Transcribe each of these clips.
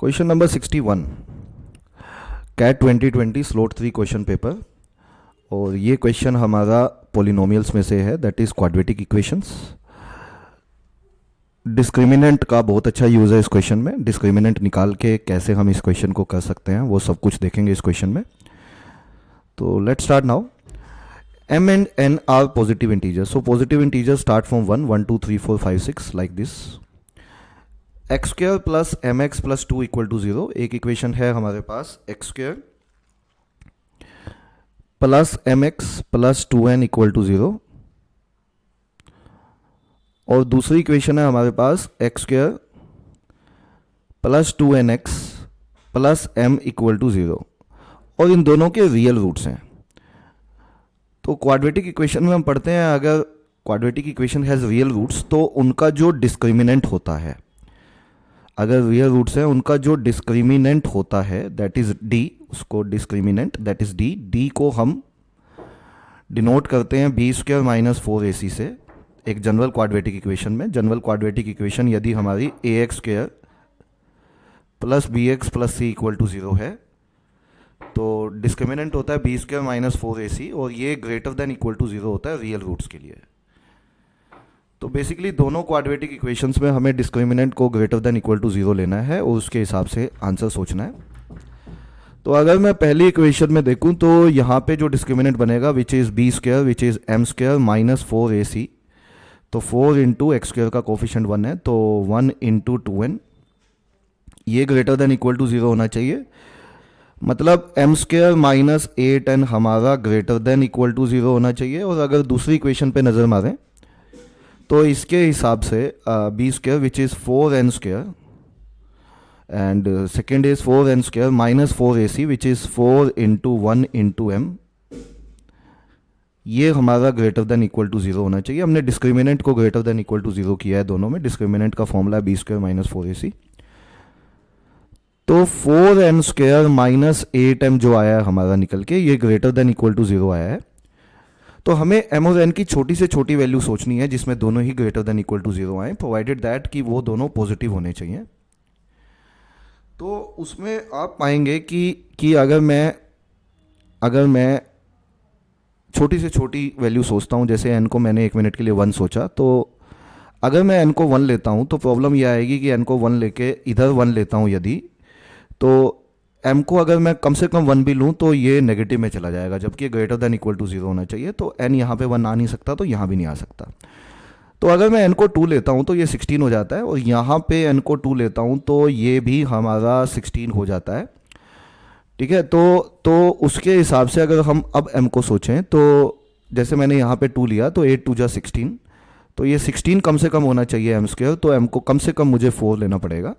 Question number 61 CAT 2020 slot 3 question paper. और ये question हमारा पोलिनोमियल्स में से है, that is quadratic equations. Discriminant का बहुत अच्छा यूज़ है इस क्वेश्चन में। डिस्क्रिमिनेंट निकाल के कैसे हम इस क्वेश्चन को कर सकते हैं वो सब कुछ देखेंगे इस क्वेश्चन में। तो let start now. m and n are positive integers, so positive integers start from 1 2 3 4 5 6 like this। X square plus m x plus 2 equal to 0। एक इक्वेशन है हमारे पास x square plus m x plus 2n equal to 0, और दूसरी equation है हमारे पास x square plus 2nx plus m equal to 0, और इन दोनों के रियल रूट्स हैं। तो क्वाड्रेटिक इक्वेशन में हम पढ़ते हैं, अगर quadratic equation has real roots तो उनका जो डिस्क्रिमिनेंट होता है, अगर रियल रूट्स हैं उनका जो डिस्क्रिमिनेंट होता है दैट इज़ डी, उसको discriminant that is D, D को हम डिनोट करते हैं बी स्क्वायर माइनस 4ac से। एक जनरल क्वाड्रेटिक इक्वेशन में, जनरल क्वाड्रेटिक इक्वेशन यदि हमारी a x square plus b x plus c equal to 0 है तो डिस्क्रिमिनेंट होता है बी स्क्वायर माइनस 4ac, और ये ग्रेटर देन इक्वल टू 0 होता है रियल रूट्स के लिए। तो बेसिकली दोनों क्वाड्रेटिक इक्वेशंस में हमें डिस्क्रिमिनेंट को ग्रेटर देन इक्वल टू 0 लेना है और उसके हिसाब से आंसर सोचना है। तो अगर मैं पहली इक्वेशन में देखूं तो यहाँ पे जो डिस्क्रिमिनेंट बनेगा which is b square which is m square minus 4ac, तो 4 इंटू एक्स स्क्वायर का कोफिशिएंट 1 है तो 1 इंटू 2n, ये ग्रेटर देन इक्वल टू 0 होना चाहिए। मतलब एम स्क्वायर माइनस 8n हमारा ग्रेटर देन इक्वल टू 0 होना चाहिए। और अगर दूसरी इक्वेशन पे नज़र मारें तो इसके हिसाब से b square which is 4n square and second is 4n square minus 4ac which is 4 into 1 into m, ये हमारा ग्रेटर देन इक्वल टू 0 होना चाहिए। हमने डिस्क्रिमिनेंट को ग्रेटर देन इक्वल टू 0 किया है दोनों में। डिस्क्रिमिनेंट का फॉर्मूला है बी स्क्वायर माइनस 4ac, तो 4n स्क्वायर माइनस 8m जो आया है हमारा निकल के, ये ग्रेटर देन इक्वल टू 0 आया है। तो हमें m और n की छोटी से छोटी वैल्यू सोचनी है जिसमें दोनों ही ग्रेटर देन इक्वल टू 0 आए, प्रोवाइडेड दैट कि वो दोनों पॉजिटिव होने चाहिए। तो उसमें आप पाएंगे कि अगर मैं छोटी से छोटी वैल्यू सोचता हूँ, जैसे n को मैंने 1 मिनट के लिए 1 सोचा, तो अगर मैं n को 1 लेता हूँ तो प्रॉब्लम यह आएगी कि n को 1 लेके इधर 1 लेता हूँ यदि, तो m को अगर मैं कम से कम 1 भी लूँ तो ये नेगेटिव में चला जाएगा, जबकि ग्रेटर देन इक्वल टू 0 होना चाहिए। तो n यहाँ पे 1 आ नहीं सकता, तो यहाँ भी नहीं आ सकता। तो अगर मैं n को 2 लेता हूँ तो ये 16 हो जाता है, और यहाँ पे n को 2 लेता हूँ तो ये भी हमारा 16 हो जाता है। ठीक है, तो उसके हिसाब से अगर हम अब m को सोचें तो जैसे मैंने यहाँ पे 2 लिया तो 8 2 जा 16, तो ये 16 कम से कम होना चाहिए m स्क्वायर, तो m को कम से कम मुझे 4 लेना पड़ेगा।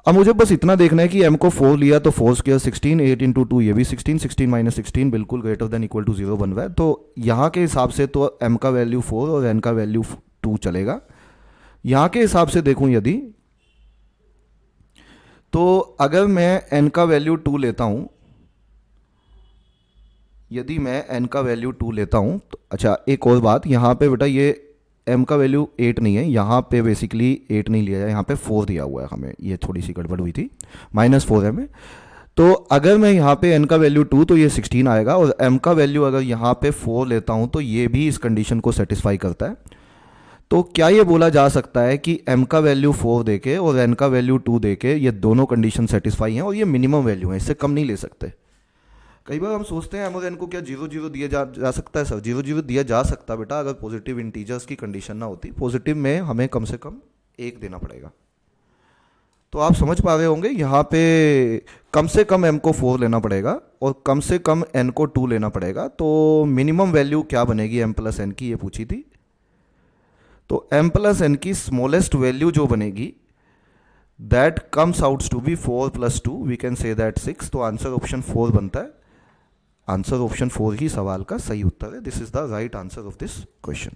अब मुझे बस इतना देखना है कि m को 4 लिया तो 4 स्क्वायर 16, 8 इंटू 2 ये भी 16, 16 माइनस 16 बिल्कुल ग्रेटर देन इक्वल टू 0 बन रहा है। तो यहाँ के हिसाब से तो m का वैल्यू 4 और n का वैल्यू 2 चलेगा। यहाँ के हिसाब से देखूँ यदि, तो अगर मैं n का वैल्यू 2 लेता हूँ, यदि मैं n का वैल्यू 2 लेता हूँ तो अच्छा एक और बात, यहाँ पे बेटा ये m का वैल्यू 8 नहीं है, यहाँ पे बेसिकली 8 नहीं लिया है, यहाँ पे 4 दिया हुआ है हमें, ये थोड़ी सी गड़बड़ हुई थी, माइनस 4 है में। तो अगर मैं यहाँ पे n का वैल्यू 2 तो ये 16 आएगा, और m का वैल्यू अगर यहाँ पे 4 लेता हूँ तो ये भी इस कंडीशन को सेटिस्फाई करता है। तो क्या ये बोला जा सकता है कि m का वैल्यू 4 देके और n का वैल्यू 2 देके ये दोनों कंडीशन सेटिस्फाई हैं और ये मिनिमम वैल्यू है, इससे कम नहीं ले सकते। कई बार हम सोचते हैं m और n को क्या 0 0 दिया जा सकता है सर? 0 0 दिया जा सकता है बेटा, अगर पॉजिटिव इंटीजर्स की कंडीशन ना होती। पॉजिटिव में हमें कम से कम 1 देना पड़ेगा। तो आप समझ पा रहे होंगे यहाँ पे कम से कम m को 4 लेना पड़ेगा और कम से कम n को 2 लेना पड़ेगा। तो मिनिमम वैल्यू क्या बनेगी m प्लस n की, ये पूछी थी। तो m प्लस n की स्मॉलेस्ट वैल्यू जो बनेगी that comes out to be 4 plus 2, we can say that 6। तो आंसर ऑप्शन 4 बनता है। आंसर ऑप्शन 4 ही सवाल का सही उत्तर है। This is the right answer of this question.